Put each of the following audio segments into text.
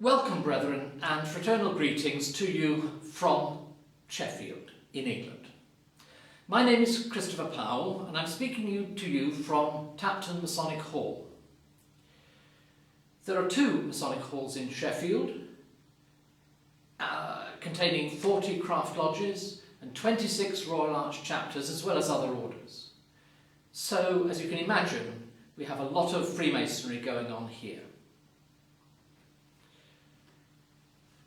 Welcome, brethren, and fraternal greetings to you from Sheffield in England. My name is Christopher Powell, and I'm speaking to you from Tapton Masonic Hall. There are two Masonic halls in Sheffield, containing 40 craft lodges and 26 Royal Arch chapters, as well as other orders. So, as you can imagine, we have a lot of Freemasonry going on here.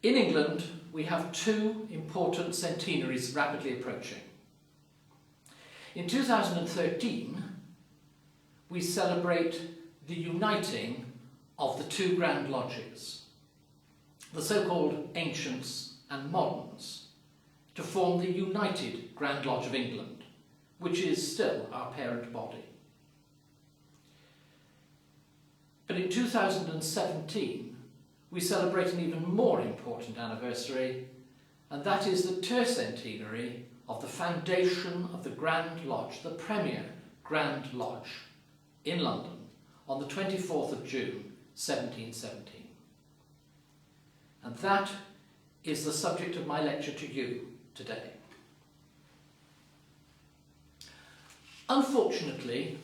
In England, we have two important centenaries rapidly approaching. In 2013, we celebrate the uniting of the two Grand Lodges, the so-called Ancients and Moderns, to form the United Grand Lodge of England, which is still our parent body. But in 2017, we celebrate an even more important anniversary, and that is the tercentenary of the foundation of the Grand Lodge, the premier Grand Lodge in London, on the 24th of June, 1717. And that is the subject of my lecture to you today. Unfortunately,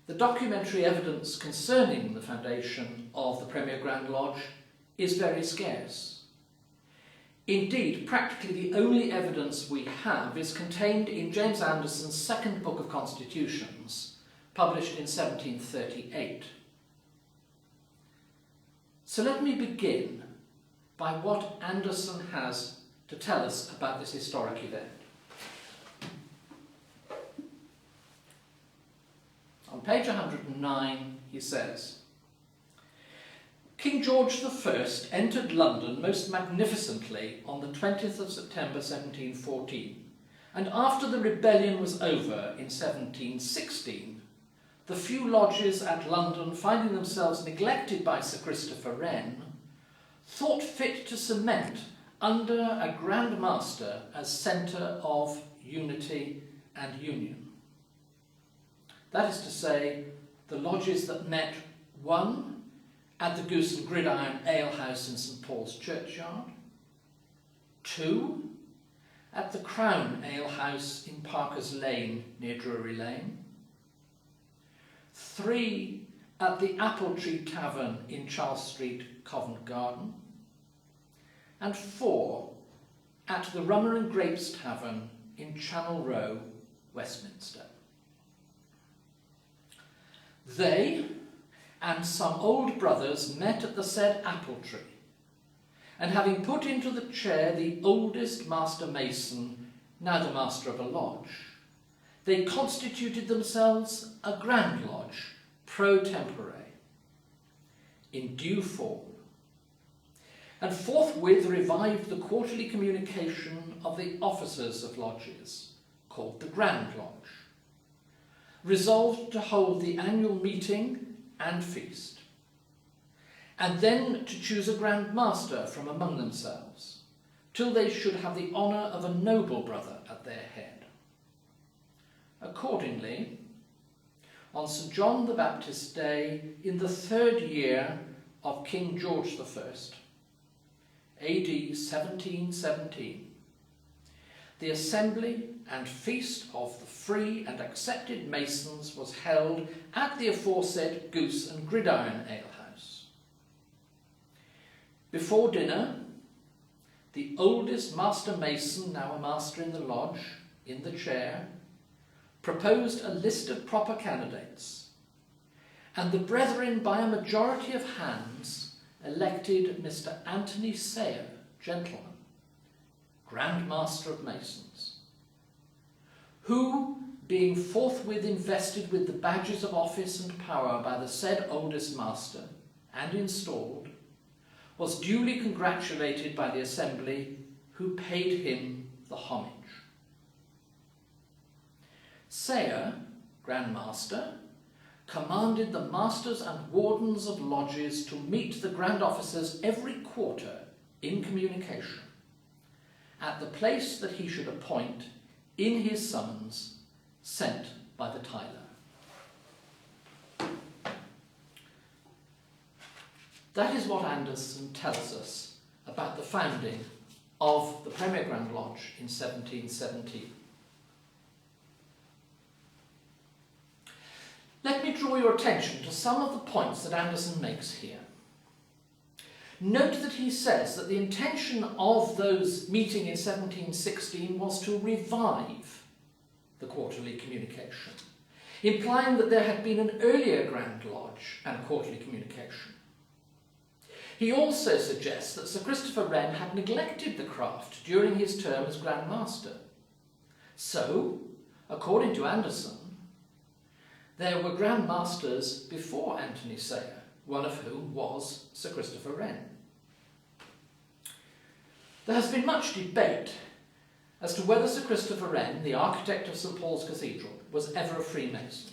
the documentary evidence concerning the foundation of the Premier Grand Lodge is very scarce. Indeed, practically the only evidence we have is contained in James Anderson's second book of Constitutions, published in 1738. So let me begin by what Anderson has to tell us about this historic event. On page 109, he says, King George I entered London most magnificently on the 20th of September 1714, and after the rebellion was over in 1716, the few lodges at London, finding themselves neglected by Sir Christopher Wren, thought fit to cement under a Grand Master as centre of unity and union. That is to say, the lodges that met, one, at the Goose and Gridiron Alehouse in St Paul's Churchyard, two, at the Crown Alehouse in Parker's Lane near Drury Lane, three, at the Apple Tree Tavern in Charles Street, Covent Garden, and four, at the Rummer and Grapes Tavern in Channel Row, Westminster. They and some old brothers met at the said apple tree, and having put into the chair the oldest master mason, now the master of a lodge, they constituted themselves a Grand Lodge pro tempore, in due form, and forthwith revived the quarterly communication of the officers of lodges, called the Grand Lodge, resolved to hold the annual meeting and feast, and then to choose a Grand Master from among themselves, till they should have the honour of a noble brother at their head. Accordingly, on St John the Baptist's Day, in the 3rd year of King George I, AD 1717, the assembly and feast of the free and accepted Masons was held at the aforesaid Goose and Gridiron Alehouse. Before dinner, the oldest Master Mason, now a master in the lodge, in the chair, proposed a list of proper candidates, and the brethren, by a majority of hands, elected Mr. Anthony Sayer, gentleman, Grand Master of Masons, who, being forthwith invested with the badges of office and power by the said oldest master, and installed, was duly congratulated by the assembly, who paid him the homage. Sayer, Grand Master, commanded the masters and wardens of lodges to meet the grand officers every quarter in communication, at the place that he should appoint in his summons sent by the Tyler. That is what Anderson tells us about the founding of the Premier Grand Lodge in 1717. Let me draw your attention to some of the points that Anderson makes here. Note that he says that the intention of those meeting in 1716 was to revive the quarterly communication, implying that there had been an earlier Grand Lodge and quarterly communication. He also suggests that Sir Christopher Wren had neglected the craft during his term as Grand Master. So, according to Anderson, there were Grand Masters before Anthony Sayer, one of whom was Sir Christopher Wren. There has been much debate as to whether Sir Christopher Wren, the architect of St Paul's Cathedral, was ever a Freemason.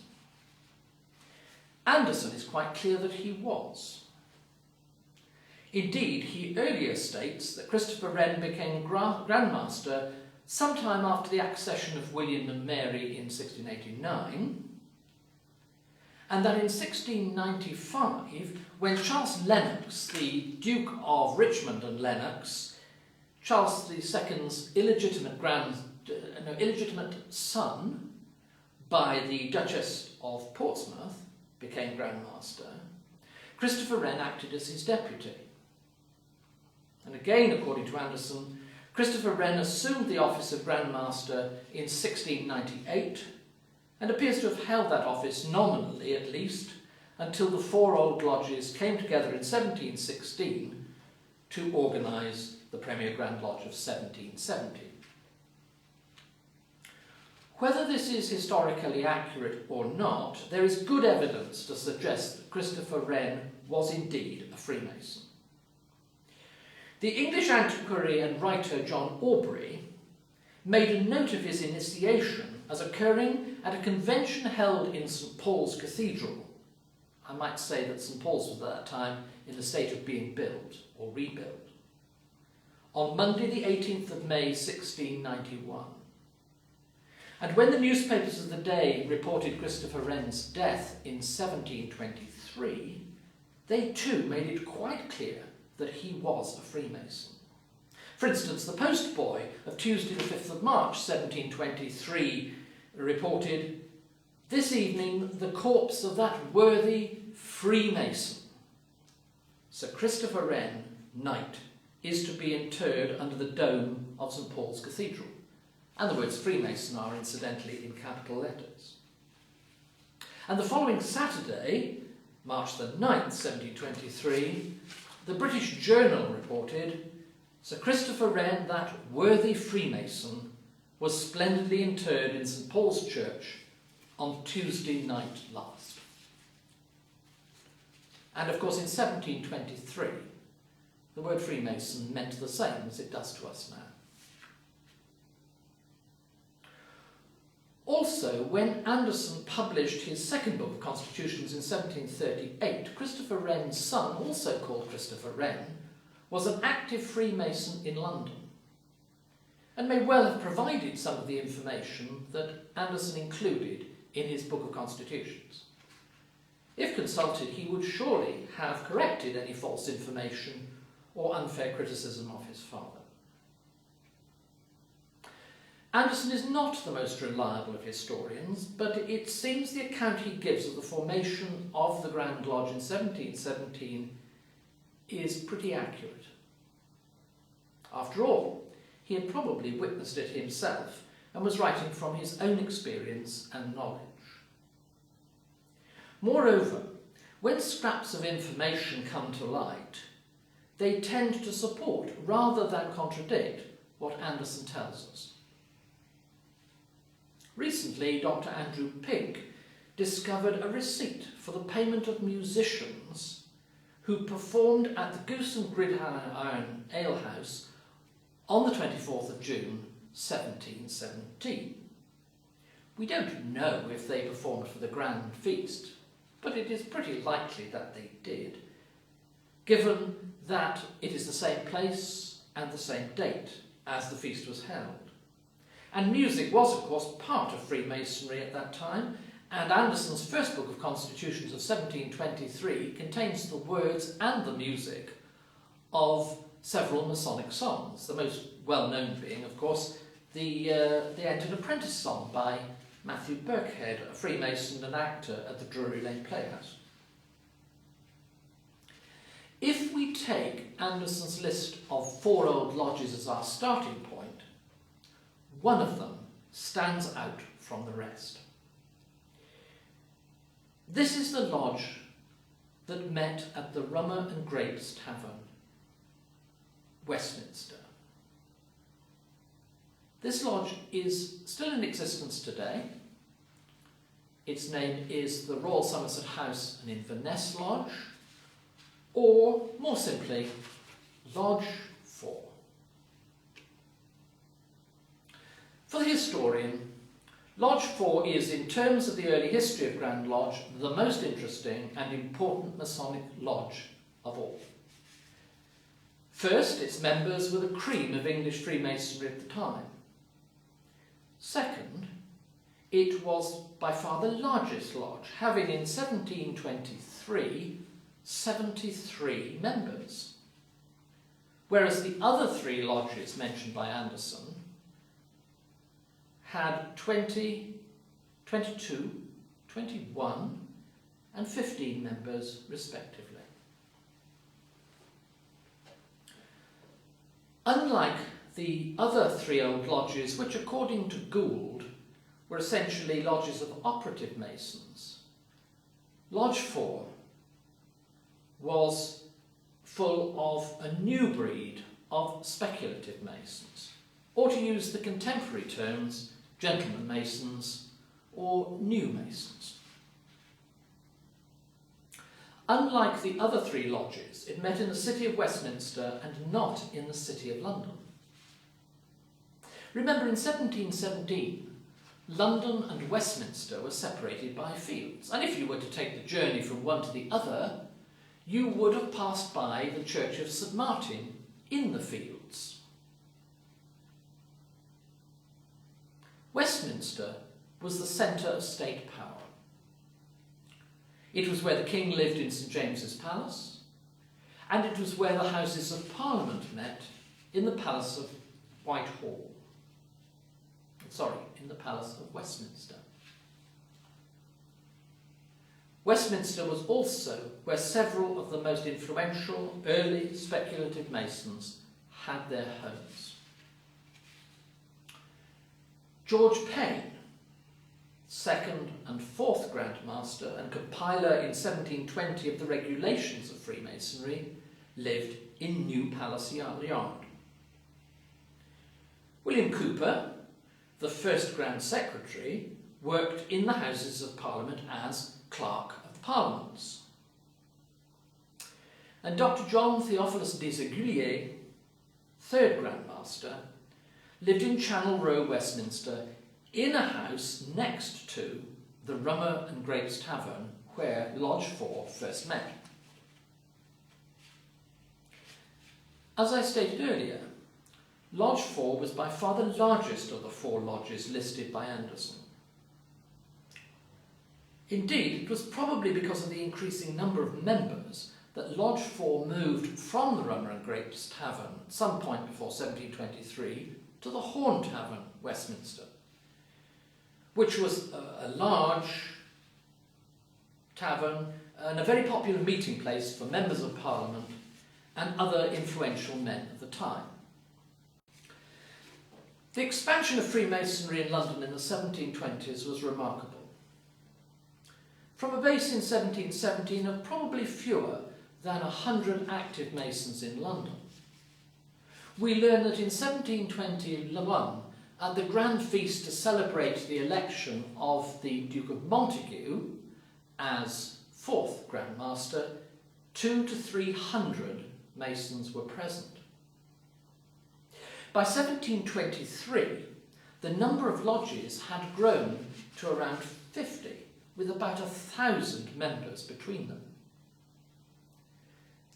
Anderson is quite clear that he was. Indeed, he earlier states that Christopher Wren became Grand Master sometime after the accession of William and Mary in 1689, and that in 1695, when Charles Lennox, the Duke of Richmond and Lennox, Charles II's illegitimate son by the Duchess of Portsmouth, became Grand Master, Christopher Wren acted as his deputy. And again, according to Anderson, Christopher Wren assumed the office of Grand Master in 1698 and appears to have held that office nominally at least until the four old lodges came together in 1716 to organise the Premier Grand Lodge of 1770. Whether this is historically accurate or not, there is good evidence to suggest that Christopher Wren was indeed a Freemason. The English antiquary and writer John Aubrey made a note of his initiation as occurring at a convention held in St Paul's Cathedral. I might say that St Paul's was at that time in the state of being built or rebuilt, on Monday the 18th of May 1691. And when the newspapers of the day reported Christopher Wren's death in 1723, they too made it quite clear that he was a Freemason. For instance, the postboy of Tuesday the 5th of March 1723 reported, "This evening the corpse of that worthy Freemason, Sir Christopher Wren, Knight, is to be interred under the dome of St Paul's Cathedral." And the words Freemason are incidentally in capital letters. And the following Saturday, March the 9th, 1723, the British Journal reported, "Sir Christopher Wren, that worthy Freemason, was splendidly interred in St Paul's Church on Tuesday night last." And of course in 1723, the word Freemason meant the same as it does to us now. Also, when Anderson published his second book of constitutions in 1738, Christopher Wren's son, also called Christopher Wren, was an active Freemason in London, and may well have provided some of the information that Anderson included in his book of constitutions. If consulted, he would surely have corrected any false information or unfair criticism of his father. Anderson is not the most reliable of historians, but it seems the account he gives of the formation of the Grand Lodge in 1717 is pretty accurate. After all, he had probably witnessed it himself and was writing from his own experience and knowledge. Moreover, when scraps of information come to light, they tend to support rather than contradict what Anderson tells us. Recently, Dr. Andrew Pink discovered a receipt for the payment of musicians who performed at the Goose and Gridiron Alehouse on the 24th of June 1717. We don't know if they performed for the Grand Feast, but it is pretty likely that they did, given that it is the same place and the same date as the feast was held. And music was, of course, part of Freemasonry at that time, and Anderson's first book of constitutions of 1723 contains the words and the music of several Masonic songs, the most well-known being, of course, the Entered Apprentice song by Matthew Birkhead, a Freemason and actor at the Drury Lane Playhouse. If we take Anderson's list of 4 old lodges as our starting point, one of them stands out from the rest. This is the lodge that met at the Rummer and Grapes Tavern, Westminster. This lodge is still in existence today. Its name is the Royal Somerset House and Inverness Lodge, or, more simply, Lodge 4. For the historian, Lodge 4 is, in terms of the early history of Grand Lodge, the most interesting and important Masonic lodge of all. First, its members were the cream of English Freemasonry at the time. Second, it was by far the largest lodge, having in 1723 73 members, whereas the other 3 lodges mentioned by Anderson had 20, 22, 21 and 15 members respectively. Unlike the other 3 old lodges, which according to Gould were essentially lodges of operative masons, Lodge 4 was full of a new breed of speculative masons, or to use the contemporary terms, gentlemen masons or new masons. Unlike the other 3 lodges, it met in the city of Westminster and not in the city of London. Remember, in 1717, London and Westminster were separated by fields, and if you were to take the journey from one to the other, you would have passed by the church of St. Martin in the fields. Westminster was the centre of state power. It was where the king lived in St. James's Palace, and it was where the Houses of Parliament met in the Palace of Whitehall. In the Palace of Westminster. Westminster was also where several of the most influential early speculative masons had their homes. George Payne, 2nd and 4th Grand Master and compiler in 1720 of the regulations of Freemasonry, lived in New Palace Yard. William Cooper, the 1st Grand Secretary, worked in the Houses of Parliament as Clerk of the Parliaments. And Dr. John Theophilus Desaguliers, 3rd Grand Master, lived in Channel Row, Westminster, in a house next to the Rummer and Grapes Tavern, where Lodge 4 first met. As I stated earlier, Lodge 4 was by far the largest of the 4 lodges listed by Anderson. Indeed, it was probably because of the increasing number of members that Lodge 4 moved from the Rummer and Grapes Tavern at some point before 1723 to the Horn Tavern, Westminster, which was a large tavern and a very popular meeting place for members of Parliament and other influential men of the time. The expansion of Freemasonry in London in the 1720s was remarkable. From a base in 1717 of probably fewer than 100 active Masons in London, we learn that in 1721, at the grand feast to celebrate the election of the Duke of Montague as 4th Grand Master, 200 to 300 Masons were present. By 1723, the number of lodges had grown to around 50, with about 1,000 members between them.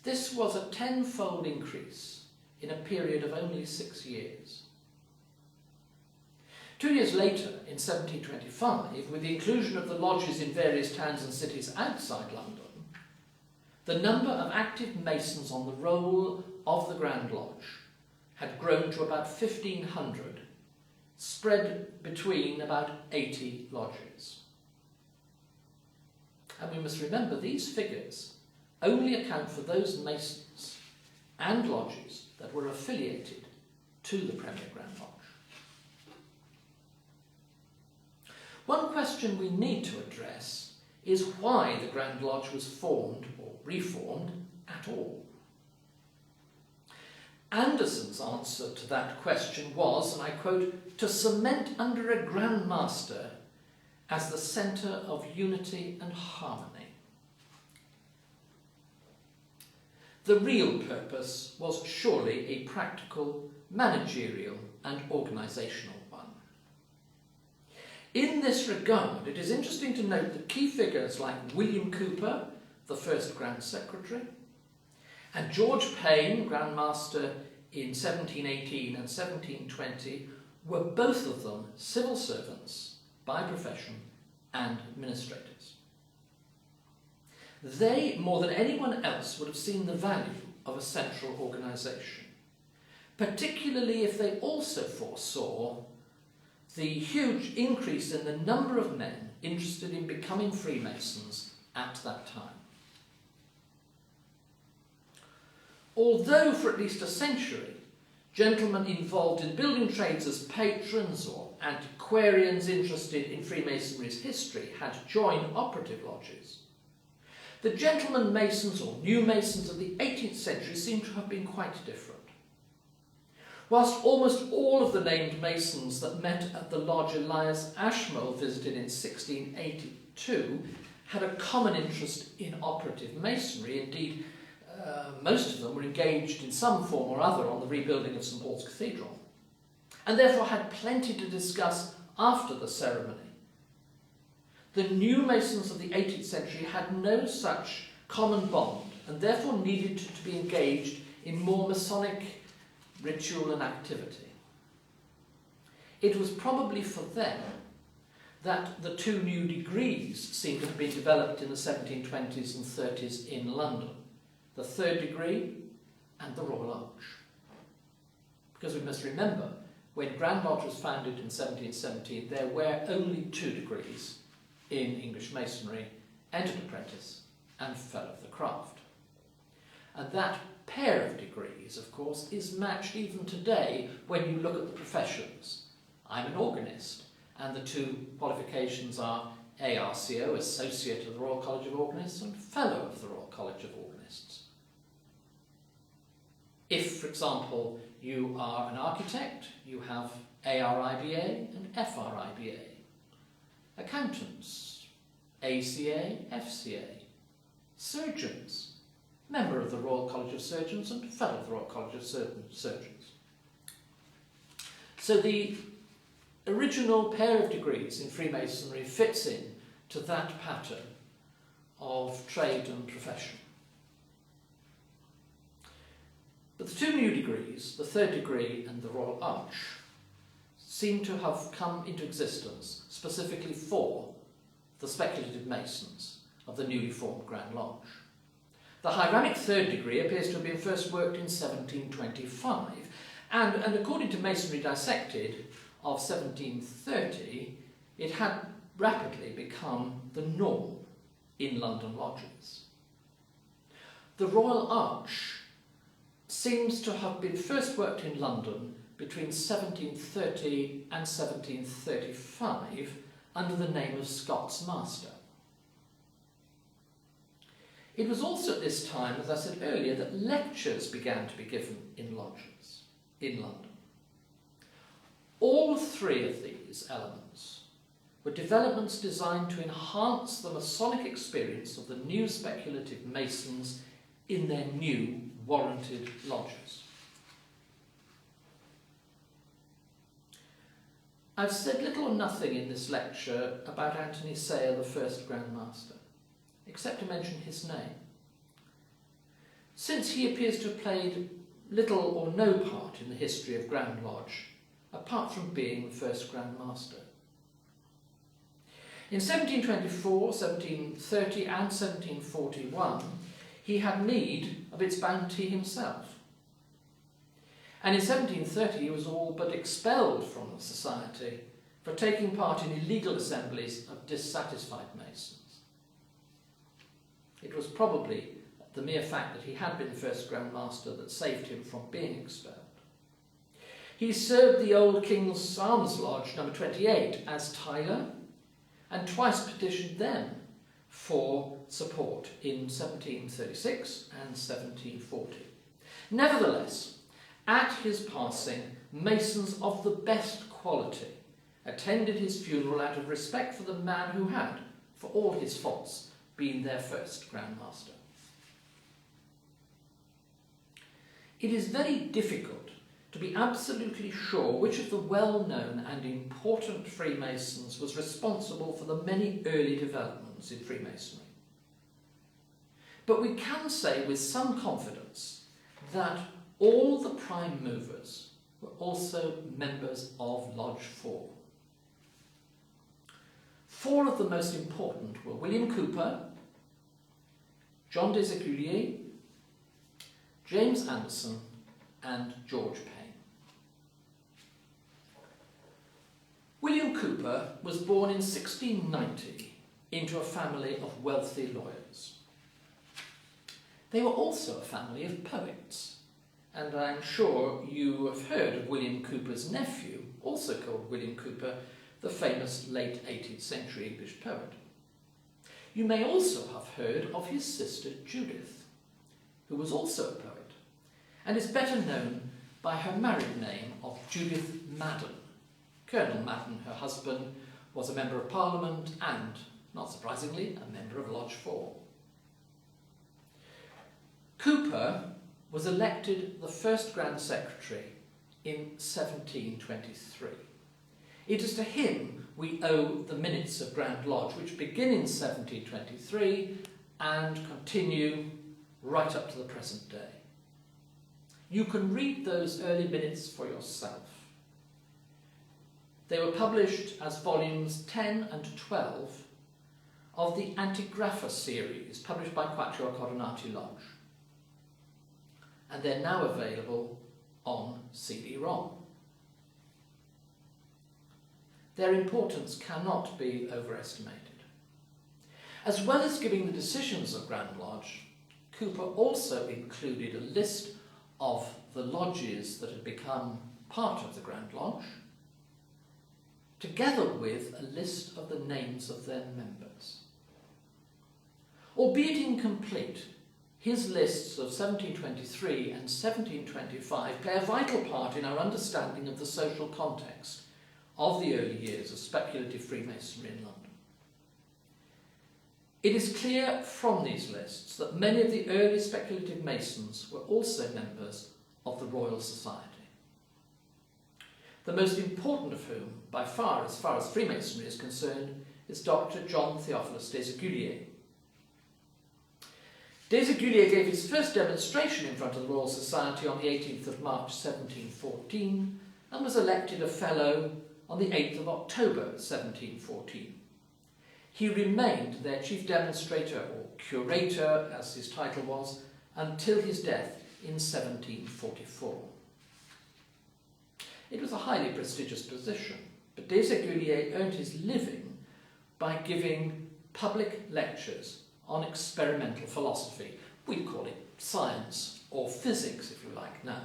This was a 10-fold increase in a period of only 6 years. 2 years later, in 1725, with the inclusion of the lodges in various towns and cities outside London, the number of active masons on the roll of the Grand Lodge had grown to about 1,500, spread between about 80 lodges. And we must remember these figures only account for those masons and lodges that were affiliated to the Premier Grand Lodge. One question we need to address is why the Grand Lodge was formed or reformed at all. Anderson's answer to that question was, and I quote, "to cement under a Grand Master as the centre of unity and harmony." The real purpose was surely a practical, managerial and organisational one. In this regard, it is interesting to note that key figures like William Cooper, the first Grand Secretary, and George Payne, Grand Master in 1718 and 1720, were both of them civil servants by profession and administrators. They, more than anyone else, would have seen the value of a central organisation, particularly if they also foresaw the huge increase in the number of men interested in becoming Freemasons at that time. Although for at least a century, gentlemen involved in building trades as patrons or antiquarians interested in Freemasonry's history had joined operative lodges, the gentlemen masons or new masons of the 18th century seem to have been quite different. Whilst almost all of the named masons that met at the lodge Elias Ashmole visited in 1682 had a common interest in operative masonry. Indeed, most of them were engaged in some form or other on the rebuilding of St Paul's Cathedral, and therefore had plenty to discuss after the ceremony. The new masons of the 18th century had no such common bond, and therefore needed to be engaged in more Masonic ritual and activity. It was probably for them that the two new degrees seem to have been developed in the 1720s and 30s in London, the third degree and the Royal Arch. Because we must remember, when Grand Lodge was founded in 1717, there were only 2 degrees in English Masonry: Entered Apprentice and Fellow of the Craft. And that pair of degrees, of course, is matched even today when you look at the professions. I'm an organist, and the 2 qualifications are ARCO, Associate of the Royal College of Organists, and Fellow of the Royal College of Organists. If, for example, you are an architect, you have ARIBA and FRIBA. Accountants, ACA, FCA. Surgeons, member of the Royal College of Surgeons and Fellow of the Royal College of Surgeons. So the original pair of degrees in Freemasonry fits in to that pattern of trade and profession. But the 2 new degrees, the third degree and the Royal Arch, seem to have come into existence specifically for the speculative masons of the newly formed Grand Lodge. The Hieramic third degree appears to have been first worked in 1725, and according to Masonry Dissected of 1730, it had rapidly become the norm in London lodges. The Royal Arch seems to have been first worked in London between 1730 and 1735 under the name of Scots Master. It was also at this time, as I said earlier, that lectures began to be given in lodges in London. All 3 of these elements were developments designed to enhance the Masonic experience of the new speculative masons in their new warranted lodges. I've said little or nothing in this lecture about Anthony Sayer, the first Grand Master, except to mention his name. Since he appears to have played little or no part in the history of Grand Lodge, apart from being the first Grand Master. In 1724, 1730 and 1741, he had need of its bounty himself. And in 1730 he was all but expelled from the society for taking part in illegal assemblies of dissatisfied Masons. It was probably the mere fact that he had been first Grand Master that saved him from being expelled. He served the old King's Arms Lodge, number 28, as Tyler, and twice petitioned them for support in 1736 and 1740. Nevertheless, at his passing, Masons of the best quality attended his funeral out of respect for the man who had, for all his faults, been their first Grand Master. It is very difficult to be absolutely sure which of the well-known and important Freemasons was responsible for the many early developments in Freemasonry. But we can say with some confidence that all the prime movers were also members of Lodge 4. Four of the most important were William Cooper, John des Éculiers, James Anderson, and George Payne. William Cooper was born in 1690 into a family of wealthy lawyers. They were also a family of poets, and I'm sure you have heard of William Cooper's nephew, also called William Cooper, the famous late 18th century English poet. You may also have heard of his sister Judith, who was also a poet, and is better known by her married name of Judith Madden. Colonel Madden, her husband, was a Member of Parliament and, not surprisingly, a member of Lodge 4. Cooper was elected the first Grand Secretary in 1723. It is to him we owe the minutes of Grand Lodge, which begin in 1723 and continue right up to the present day. You can read those early minutes for yourself. They were published as volumes 10 and 12 of the Antigrapha series, published by Quattro Coronati Lodge. And they're now available on CD-ROM. Their importance cannot be overestimated. As well as giving the decisions of Grand Lodge, Cooper also included a list of the lodges that had become part of the Grand Lodge, together with a list of the names of their members. Albeit incomplete, his lists of 1723 and 1725 play a vital part in our understanding of the social context of the early years of speculative Freemasonry in London. It is clear from these lists that many of the early speculative Masons were also members of the Royal Society. The most important of whom, by far as Freemasonry is concerned, is Dr. John Theophilus des Éculiers. Des Éculiers gave his first demonstration in front of the Royal Society on the 18th of March 1714 and was elected a Fellow on the 8th of October 1714. He remained their chief demonstrator, or curator as his title was, until his death in 1744. It was a highly prestigious position, but des Éculiers earned his living by giving public lectures on experimental philosophy. We call it science or physics, if you like, now.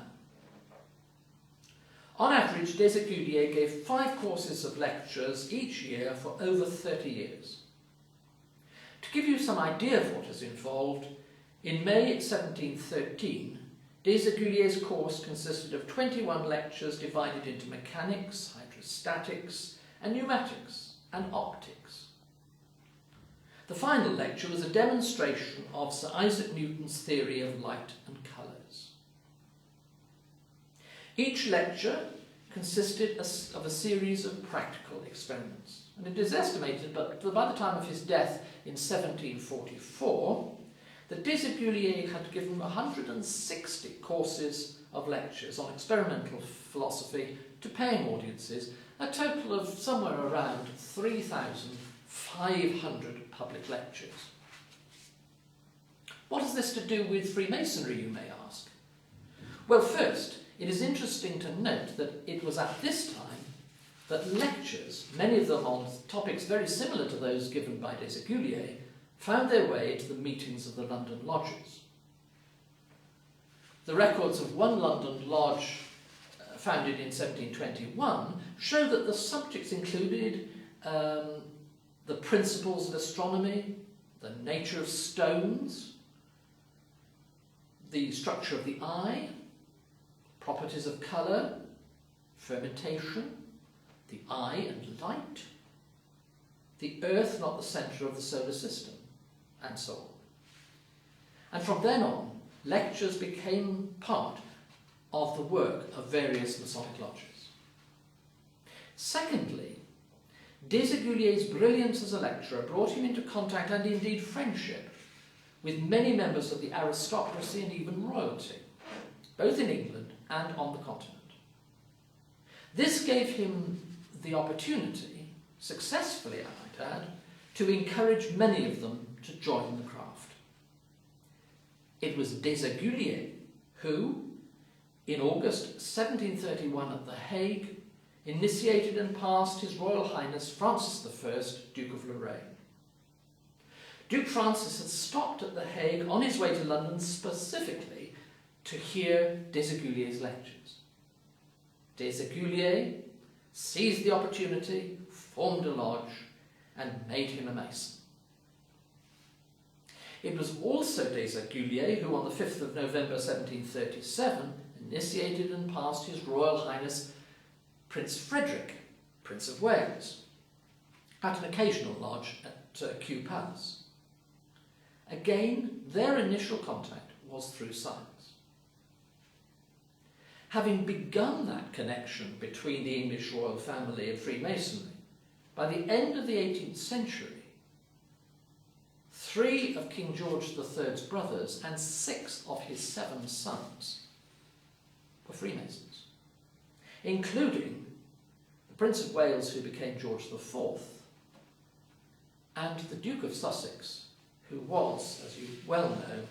On average, des Éculiers gave 5 courses of lectures each year for over 30 years. To give you some idea of what is involved, in May 1713, des Éculiers' course consisted of 21 lectures divided into mechanics, hydrostatics, and pneumatics, and optics. The final lecture was a demonstration of Sir Isaac Newton's theory of light and colours. Each lecture consisted of a series of practical experiments, and it is estimated that by the time of his death in 1744, that des Éculiers had given 160 courses of lectures on experimental philosophy to paying audiences, a total of somewhere around 3,500 public lectures. What has this to do with Freemasonry, you may ask? Well, first, it is interesting to note that it was at this time that lectures, many of them on topics very similar to those given by Des Aiguilliers, found their way to the meetings of the London lodges. The records of one London lodge, founded in 1721, show that the subjects included the principles of astronomy, the nature of stones, the structure of the eye, properties of colour, fermentation, the eye and light, the earth not the centre of the solar system, and so on. And from then on, lectures became part of the work of various Masonic lodges. Secondly, Des Aiguilliers' brilliance as a lecturer brought him into contact and indeed friendship with many members of the aristocracy and even royalty, both in England and on the continent. This gave him the opportunity, successfully I might add, to encourage many of them to join the craft. It was Des Aiguilliers who, in August 1731 at The Hague, initiated and passed His Royal Highness Francis I, Duke of Lorraine. Duke Francis had stopped at The Hague on his way to London specifically to hear Des Aiguilliers' lectures. Des Aiguilliers seized the opportunity, formed a lodge, and made him a Mason. It was also Des Aiguilliers who, on the 5th of November 1737, initiated and passed His Royal Highness Prince Frederick, Prince of Wales, at an occasional lodge at Kew Palace. Again, their initial contact was through science. Having begun that connection between the English royal family and Freemasonry, by the end of the 18th century, 3 of King George III's brothers and 6 of his 7 sons were Freemasons, including the Prince of Wales, who became George IV, and the Duke of Sussex, who was, as you well know,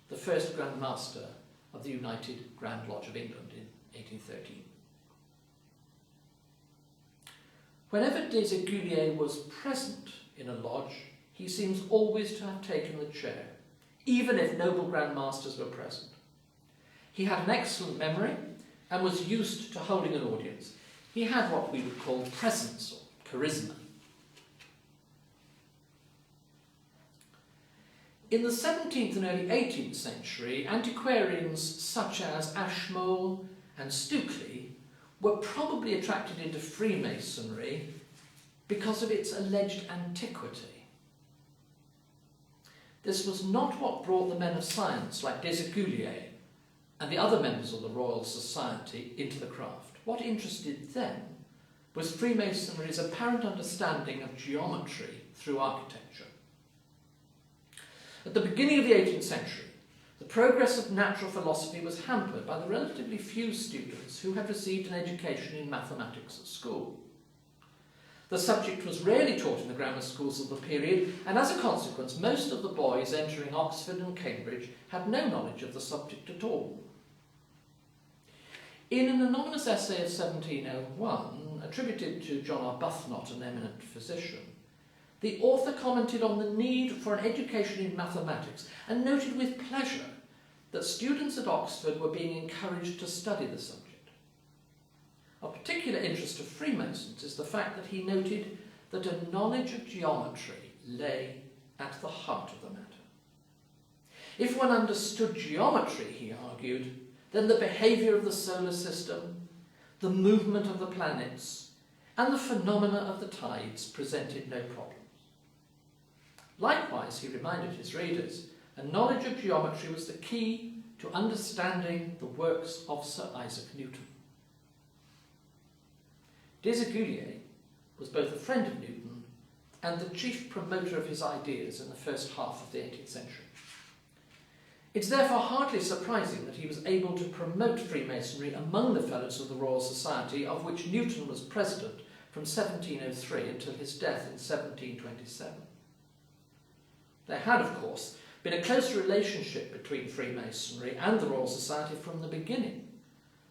the first Grand Master of the United Grand Lodge of England in 1813. Whenever Des Aiguilliers was present in a lodge, he seems always to have taken the chair, even if noble Grand Masters were present. He had an excellent memory and was used to holding an audience. He had what we would call presence or charisma. In the 17th and early 18th century, antiquarians such as Ashmole and Stukely were probably attracted into Freemasonry because of its alleged antiquity. This was not what brought the men of science like Des Aiguilliers and the other members of the Royal Society into the craft. What interested them was Freemasonry's apparent understanding of geometry through architecture. At the beginning of the 18th century, the progress of natural philosophy was hampered by the relatively few students who had received an education in mathematics at school. The subject was rarely taught in the grammar schools of the period, and as a consequence, most of the boys entering Oxford and Cambridge had no knowledge of the subject at all. In an anonymous essay of 1701, attributed to John Arbuthnot, an eminent physician, the author commented on the need for an education in mathematics and noted with pleasure that students at Oxford were being encouraged to study the subject. Of particular interest to Freemasons is the fact that he noted that a knowledge of geometry lay at the heart of the matter. If one understood geometry, he argued, then the behaviour of the solar system, the movement of the planets, and the phenomena of the tides presented no problems. Likewise, he reminded his readers, a knowledge of geometry was the key to understanding the works of Sir Isaac Newton. Des Aiguilliers was both a friend of Newton and the chief promoter of his ideas in the first half of the 18th century. It's therefore hardly surprising that he was able to promote Freemasonry among the Fellows of the Royal Society, of which Newton was president from 1703 until his death in 1727. There had, of course, been a close relationship between Freemasonry and the Royal Society from the beginning.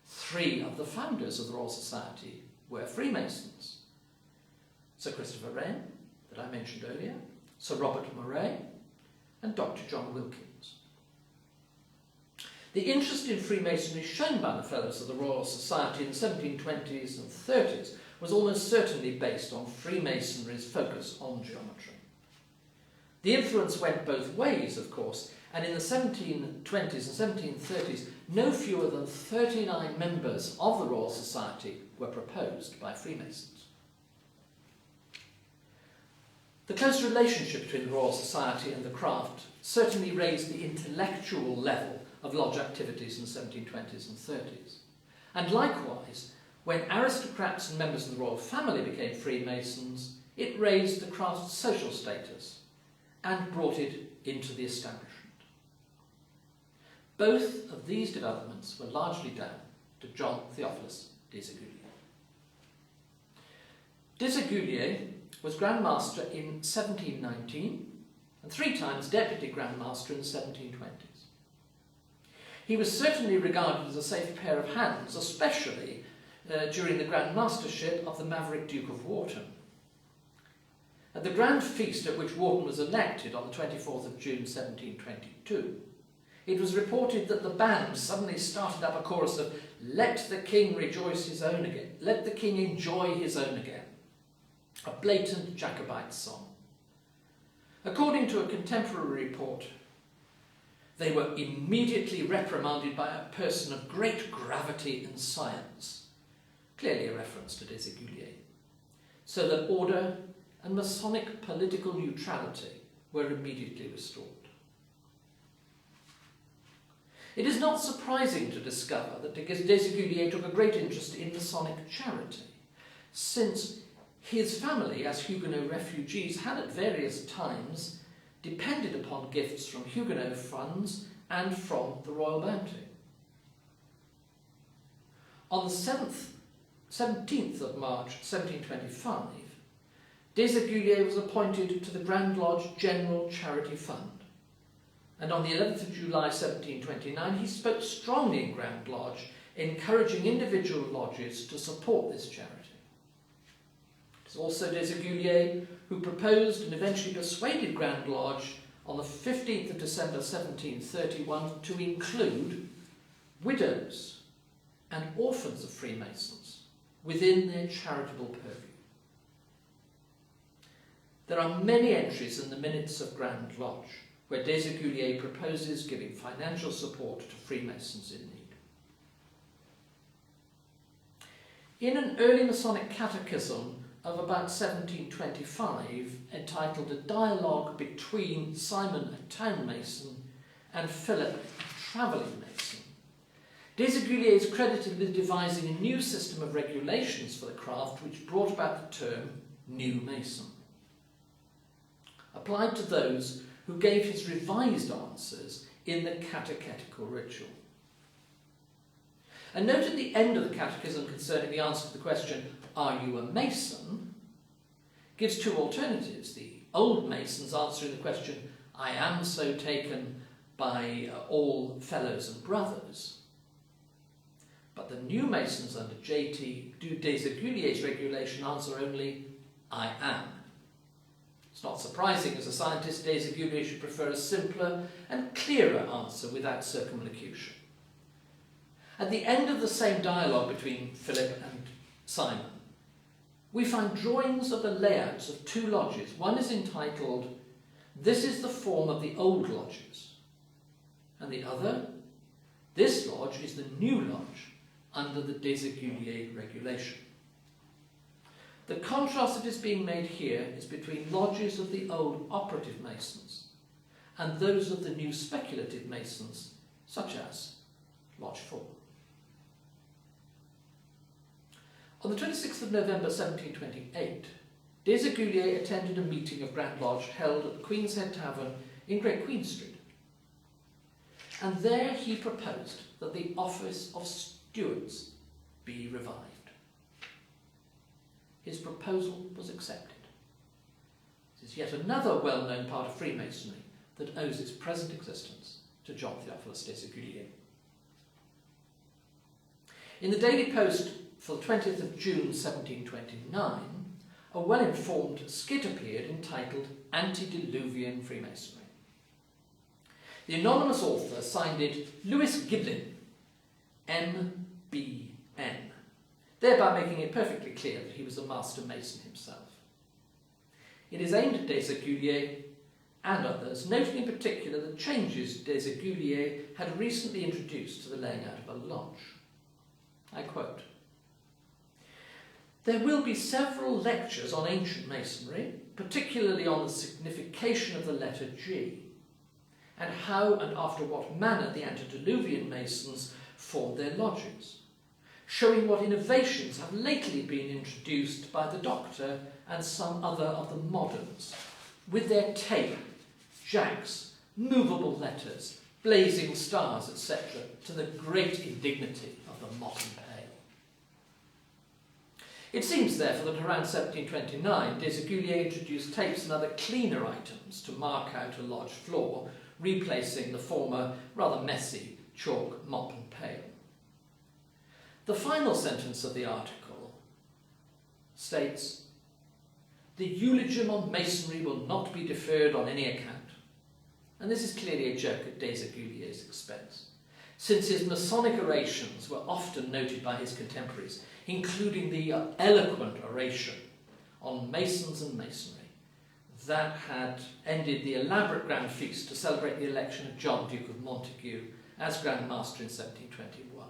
3 of the founders of the Royal Society were Freemasons. Sir Christopher Wren, that I mentioned earlier, Sir Robert Moray, and Dr. John Wilkins. The interest in Freemasonry shown by the Fellows of the Royal Society in the 1720s and 30s was almost certainly based on Freemasonry's focus on geometry. The influence went both ways, of course, and in the 1720s and 1730s, no fewer than 39 members of the Royal Society were proposed by Freemasons. The close relationship between the Royal Society and the craft certainly raised the intellectual level of lodge activities in the 1720s and 30s. And likewise, when aristocrats and members of the royal family became Freemasons, it raised the craft's social status and brought it into the establishment. Both of these developments were largely down to John Theophilus Desaguliers. Desaguliers was Grand Master in 1719 and 3 times Deputy Grand Master in the 1720s. He was certainly regarded as a safe pair of hands, especially during the Grand Mastership of the Maverick Duke of Wharton. At the grand feast at which Wharton was elected on the 24th of June 1722, it was reported that the band suddenly started up a chorus of "Let the King rejoice his own again, let the King enjoy his own again," a blatant Jacobite song. According to a contemporary report, they were immediately reprimanded by a person of great gravity and science, clearly a reference to Desaguliers, so that order and Masonic political neutrality were immediately restored. It is not surprising to discover that Desaguliers took a great interest in Masonic charity, since his family, as Huguenot refugees, had at various times depended upon gifts from Huguenot funds and from the royal bounty. On the 17th of March 1725, Desaguliers was appointed to the Grand Lodge General Charity Fund, and on the 11th of July 1729 he spoke strongly in Grand Lodge, encouraging individual lodges to support this charity. It is also Desaguliers who proposed and eventually persuaded Grand Lodge on the 15th of December 1731 to include widows and orphans of Freemasons within their charitable purview. There are many entries in the minutes of Grand Lodge where Desaguliers proposes giving financial support to Freemasons in need. In an early Masonic catechism of about 1725, entitled A Dialogue Between Simon, a Town Mason, and Philip, a Travelling Mason, Desaguliers is credited with devising a new system of regulations for the craft which brought about the term New Mason, applied to those who gave his revised answers in the catechetical ritual. A note at the end of the catechism concerning the answer to the question, "Are you a Mason?" gives 2 alternatives. The old Masons answering the question, "I am so taken by all fellows and brothers." But the new Masons under J.T. Desaguliers' regulation answer only, "I am." It's not surprising as a scientist, Desaguliers should prefer a simpler and clearer answer without circumlocution. At the end of the same dialogue between Philip and Simon, we find drawings of the layouts of 2 lodges. One is entitled, "This is the form of the old lodges," and the other, "This lodge is the new lodge under the Desaguliers regulation." The contrast that is being made here is between lodges of the old operative Masons and those of the new speculative Masons, such as Lodge 4. On the 26th of November 1728, Desaguliers attended a meeting of Grand Lodge held at the Queen's Head Tavern in Great Queen Street. and there he proposed that the office of stewards be revived. His proposal was accepted. This is yet another well-known part of Freemasonry that owes its present existence to John Theophilus Desaguliers. In the Daily Post for the 20th of June 1729, a well-informed skit appeared entitled Antediluvian Freemasonry. The anonymous author signed it Lewis Giblin, M.B.N., thereby making it perfectly clear that he was a master mason himself. It is aimed at Desaguliers and others, noting in particular the changes Desaguliers had recently introduced to the laying out of a lodge. I quote, "There will be several lectures on ancient masonry, particularly on the signification of the letter G, and how and after what manner the antediluvian masons formed their lodges, showing what innovations have lately been introduced by the Doctor and some other of the moderns, with their tape, jacks, movable letters, blazing stars, etc., to the great indignity of the modern pale." It seems, therefore, that around 1729, Desaguliers introduced tapes and other cleaner items to mark out a lodge floor, replacing the former rather messy chalk mop and pail. The final sentence of the article states, "The eulogium on masonry will not be deferred on any account." And this is clearly a joke at Desaguliers' expense, since his Masonic orations were often noted by his contemporaries, including the eloquent oration on Masons and Masonry that had ended the elaborate grand feast to celebrate the election of John, Duke of Montague, as Grand Master in 1721.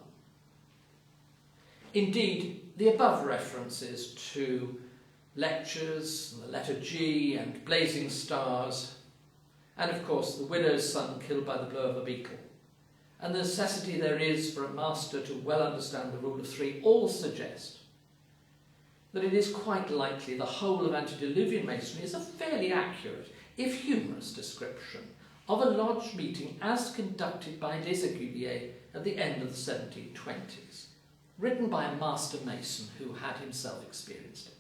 Indeed, the above references to lectures, and the letter G, and blazing stars, and of course the widow's son killed by the blow of a beetle, and the necessity there is for a master to well understand the rule of three, all suggest that it is quite likely the whole of antediluvian masonry is a fairly accurate, if humorous, description of a lodge meeting as conducted by Desaguliers at the end of the 1720s, written by a master mason who had himself experienced it.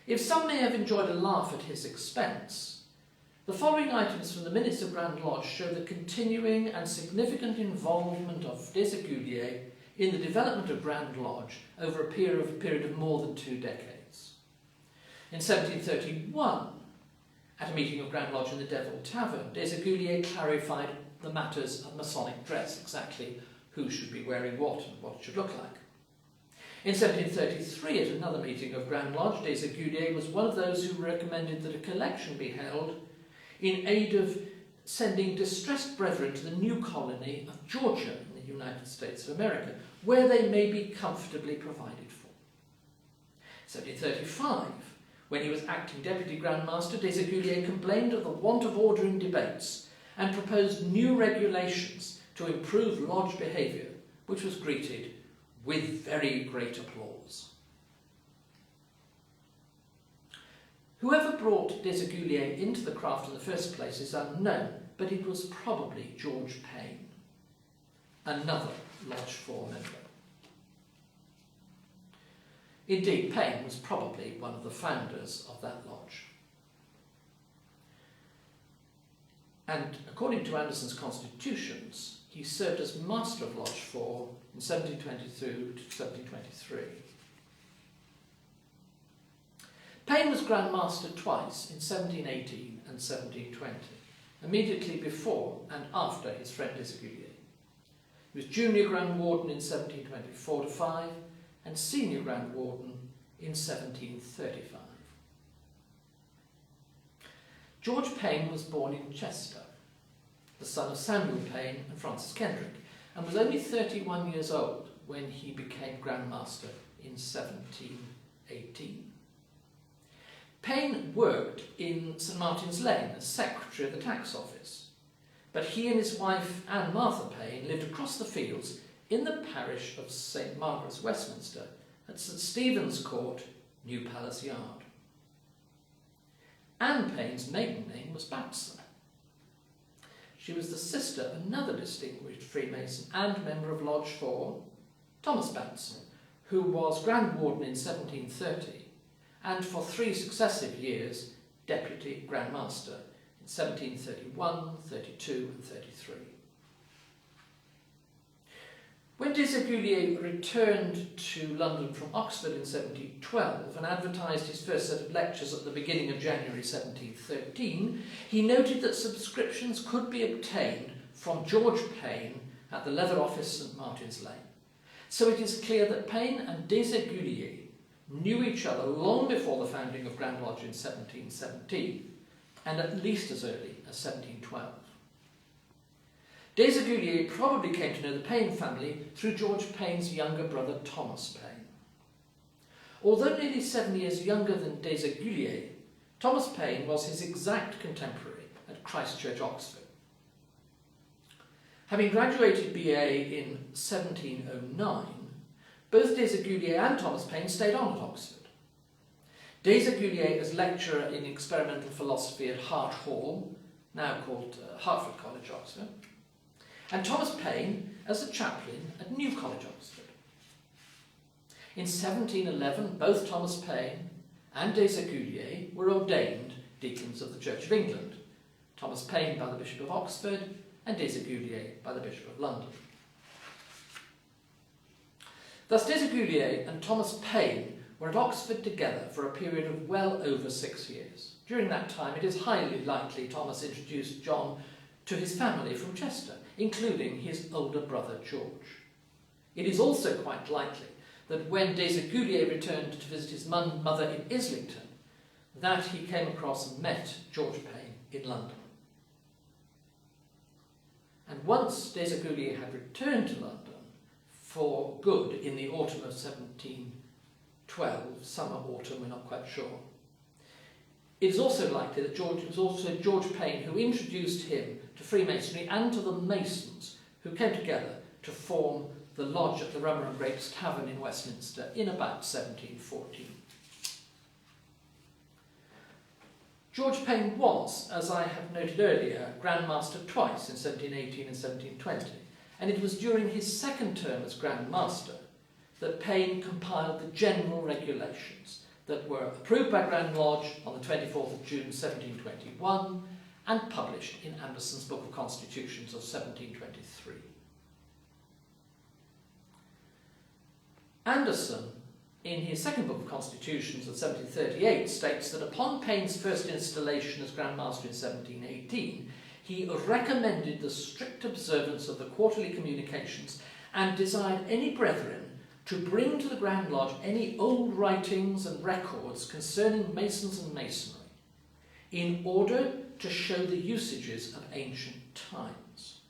If some may have enjoyed a laugh at his expense, the following items from the Minutes of Grand Lodge show the continuing and significant involvement of Desaguliers in the development of Grand Lodge over a period of more than 2 decades. In 1731, at a meeting of Grand Lodge in the Devil Tavern, Desaguliers clarified the matters of Masonic dress, exactly who should be wearing what and what it should look like. In 1733, at another meeting of Grand Lodge, Desaguliers was one of those who recommended that a collection be held in aid of sending distressed brethren to the new colony of Georgia in the United States of America, where they may be comfortably provided for. 1735, when he was acting Deputy Grand Master, Desaguliers complained of the want of order in debates and proposed new regulations to improve lodge behaviour, which was greeted with very great applause. Whoever brought Desaguliers into the craft in the first place is unknown, but it was probably George Payne, another Lodge 4 member. Indeed, Payne was probably one of the founders of that lodge. And according to Anderson's constitutions, he served as Master of Lodge 4 in 1722 to 1723. Payne was Grand Master twice, in 1718 and 1720, immediately before and after his friend Desaguliers. He was Junior Grand Warden in 1724-5 and Senior Grand Warden in 1735. George Payne was born in Chester, the son of Samuel Payne and Frances Kendrick, and was only 31 years old when he became Grand Master in 1718. Payne worked in St Martin's Lane as Secretary of the Tax Office, but he and his wife Anne Martha Payne lived across the fields in the parish of St Margaret's, Westminster, at St Stephen's Court, New Palace Yard. Anne Payne's maiden name was Batson, She was the sister of another distinguished Freemason and member of Lodge 4, Thomas Banson, who was Grand Warden in 1730 and for 3 successive years Deputy Grand Master in 1731, 32 and 33. When des Aiguilliers returned to London from Oxford in 1712 and advertised his first set of lectures at the beginning of January 1713, he noted that subscriptions could be obtained from George Payne at the Leather Office, St Martin's Lane. So it is clear that Payne and des Aiguilliers knew each other long before the founding of Grand Lodge in 1717, and at least as early as 1712. Des Aiguilliers probably came to know the Payne family through George Payne's younger brother Thomas Payne. Although nearly 7 years younger than des Aiguilliers, Thomas Payne was his exact contemporary at Christ Church, Oxford. Having graduated BA in 1709, both des Aiguilliers and Thomas Payne stayed on at Oxford. Des Aiguilliers as lecturer in experimental philosophy at Hart Hall, now called Hertford College, Oxford, and Thomas Payne as a chaplain at New College, Oxford. In 1711, both Thomas Payne and des Aiguilliers were ordained deacons of the Church of England, Thomas Payne by the Bishop of Oxford and des Aiguilliers by the Bishop of London. Thus des Aiguilliers and Thomas Payne were at Oxford together for a period of well over 6 years. During that time, it is highly likely Thomas introduced John to his family from Chester, including his older brother George. It is also quite likely that when des Aiguilliers returned to visit his mother in Islington, that he came across and met George Payne in London. And once des Aiguilliers had returned to London for good in the autumn of 1712, summer, autumn, we're not quite sure, it is also likely that it was also George Payne who introduced him to Freemasonry and to the Masons, who came together to form the lodge at the Rummer and Grapes Tavern in Westminster in about 1714. George Payne was, as I have noted earlier, Grand Master twice in 1718 and 1720, and it was during his second term as Grand Master that Payne compiled the general regulations that were approved by Grand Lodge on the 24th of June 1721 and published in Anderson's Book of Constitutions of 1723. Anderson, in his second Book of Constitutions of 1738, states that upon Payne's first installation as Grand Master in 1718, he recommended the strict observance of the quarterly communications and desired any brethren to bring to the Grand Lodge any old writings and records concerning Masons and Masonry, in order to show the usages of ancient times.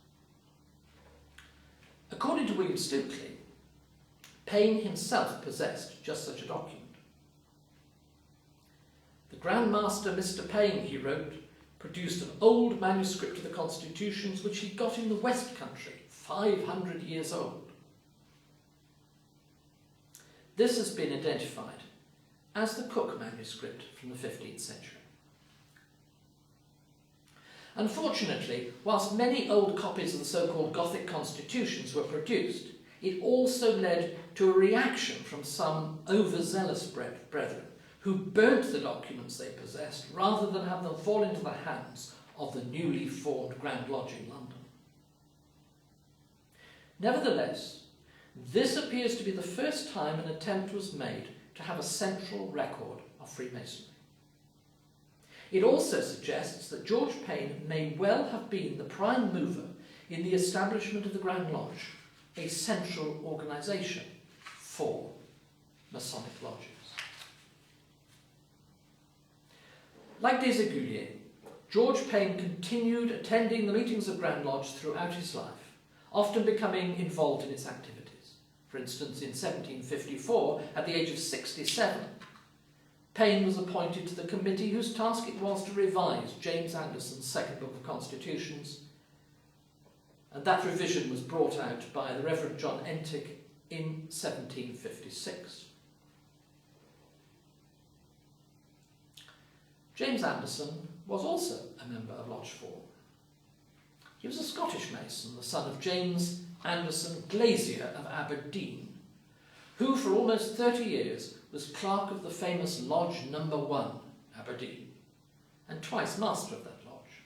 According to William Stokely, Payne himself possessed just such a document. The Grand Master, Mr. Payne, he wrote, produced an old manuscript of the Constitutions which he got in the West Country, 500 years old. This has been identified as the Cook manuscript from the 15th century. Unfortunately, whilst many old copies of the so-called Gothic constitutions were produced, it also led to a reaction from some overzealous brethren who burnt the documents they possessed rather than have them fall into the hands of the newly formed Grand Lodge in London. Nevertheless, this appears to be the first time an attempt was made to have a central record of Freemasonry. It also suggests that George Payne may well have been the prime mover in the establishment of the Grand Lodge, a central organisation for Masonic lodges. Like des Aiguilliers, George Payne continued attending the meetings of Grand Lodge throughout his life, often becoming involved in its activities. For instance, in 1754, at the age of 67, Payne was appointed to the committee whose task it was to revise James Anderson's second Book of Constitutions, and that revision was brought out by the Reverend John Entick in 1756. James Anderson was also a member of Lodge 4. He was a Scottish Mason, the son of James Anderson Glazier of Aberdeen, who for almost 30 years was clerk of the famous Lodge No. 1, Aberdeen, and twice master of that lodge.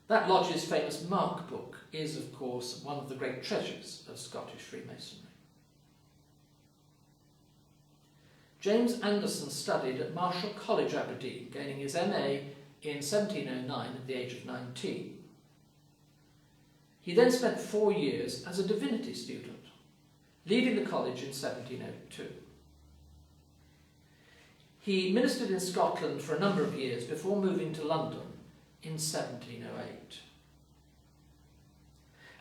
That lodge's famous Mark book is, of course, one of the great treasures of Scottish Freemasonry. James Anderson studied at Marischal College, Aberdeen, gaining his MA in 1709 at the age of 19. He then spent 4 years as a divinity student, leaving the college in 1702. He ministered in Scotland for a number of years before moving to London in 1708.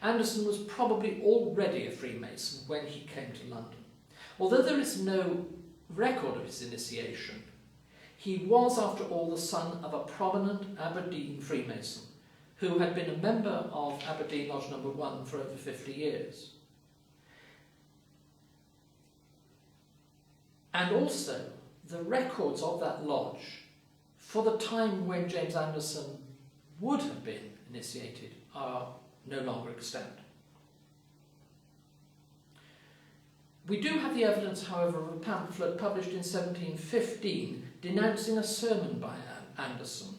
Anderson was probably already a Freemason when he came to London. Although there is no record of his initiation, he was, after all, the son of a prominent Aberdeen Freemason who had been a member of Aberdeen Lodge No. 1 for over 50 years. And also, the records of that lodge for the time when James Anderson would have been initiated are no longer extant. We do have the evidence, however, of a pamphlet published in 1715 denouncing a sermon by Anderson,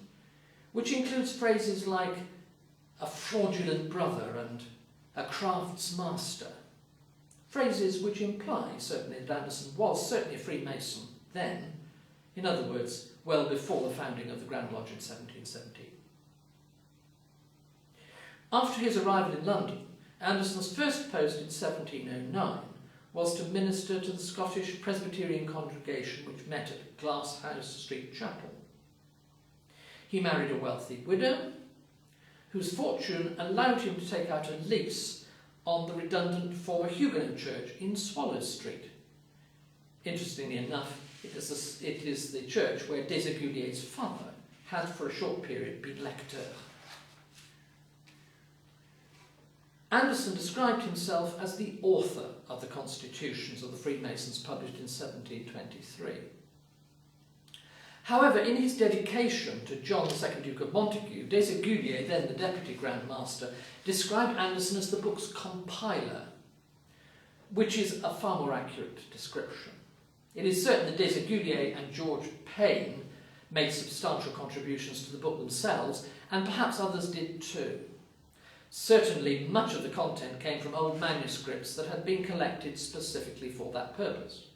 which includes phrases like a fraudulent brother and a crafts master, phrases which imply certainly that Anderson was certainly a Freemason then, in other words, well before the founding of the Grand Lodge in 1717. After his arrival in London, Anderson's first post in 1709 was to minister to the Scottish Presbyterian congregation which met at Glasshouse Street Chapel. He married a wealthy widow, whose fortune allowed him to take out a lease on the redundant former Huguenot church in Swallow Street. Interestingly enough, it is the church where Desaguliers' father had for a short period been lector. Anderson described himself as the author of the constitutions of the Freemasons published in 1723. However, in his dedication to John, the 2nd Duke of Montagu, Desaguliers, then the Deputy Grand Master, described Anderson as the book's compiler, which is a far more accurate description. It is certain that Desaguliers and George Payne made substantial contributions to the book themselves, and perhaps others did too. Certainly, much of the content came from old manuscripts that had been collected specifically for that purpose.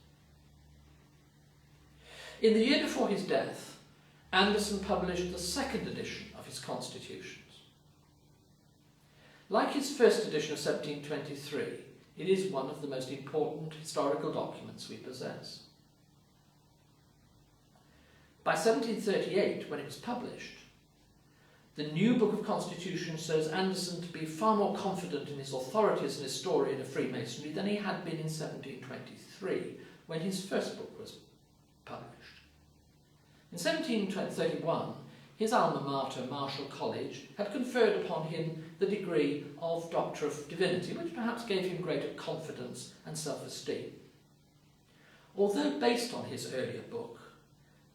In the year before his death, Anderson published the second edition of his constitutions. Like his first edition of 1723, it is one of the most important historical documents we possess. By 1738, when it was published, the new Book of Constitutions shows Anderson to be far more confident in his authority as an historian of Freemasonry than he had been in 1723, when his first book was published. In 1731, his alma mater, Marischal College, had conferred upon him the degree of Doctor of Divinity, which perhaps gave him greater confidence and self-esteem. Although based on his earlier book,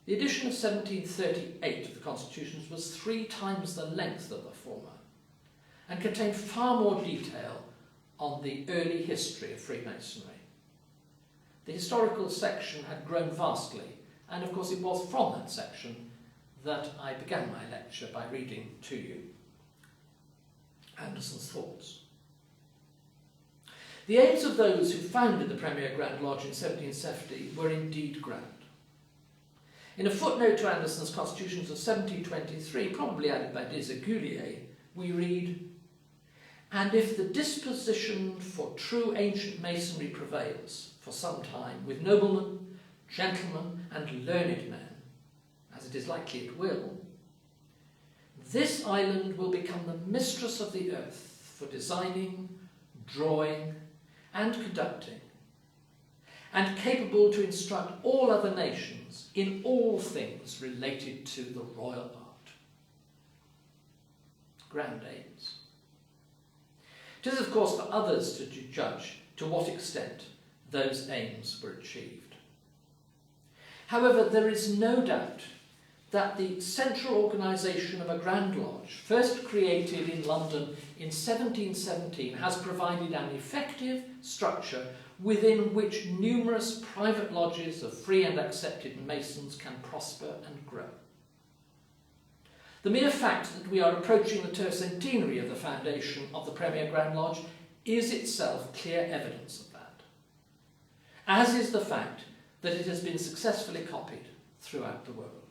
the edition of 1738 of the Constitutions was 3 times the length of the former, and contained far more detail on the early history of Freemasonry. The historical section had grown vastly, and of course it was from that section that I began my lecture by reading to you Anderson's thoughts. The aims of those who founded the Premier Grand Lodge in 1770 were indeed grand. In a footnote to Anderson's Constitutions of 1723, probably added by Desaguliers, we read, "And if the disposition for true ancient masonry prevails for some time with noblemen, gentlemen, and learned men, as it is likely it will, this island will become the mistress of the earth for designing, drawing, and conducting, and capable to instruct all other nations in all things related to the royal art." Grand aims. It is, of course, for others to judge to what extent those aims were achieved. However, there is no doubt that the central organisation of a Grand Lodge, first created in London in 1717, has provided an effective structure within which numerous private lodges of free and accepted Masons can prosper and grow. The mere fact that we are approaching the tercentenary of the foundation of the Premier Grand Lodge is itself clear evidence of that, as is the fact that it has been successfully copied throughout the world.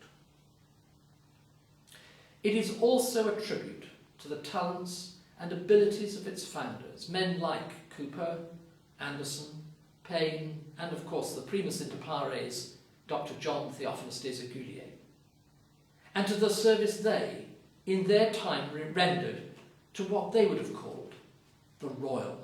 It is also a tribute to the talents and abilities of its founders, men like Cooper, Anderson, Payne, and of course the primus inter pares, Dr. John Theophilus des Aiguilliers, and to the service they, in their time, rendered to what they would have called the royal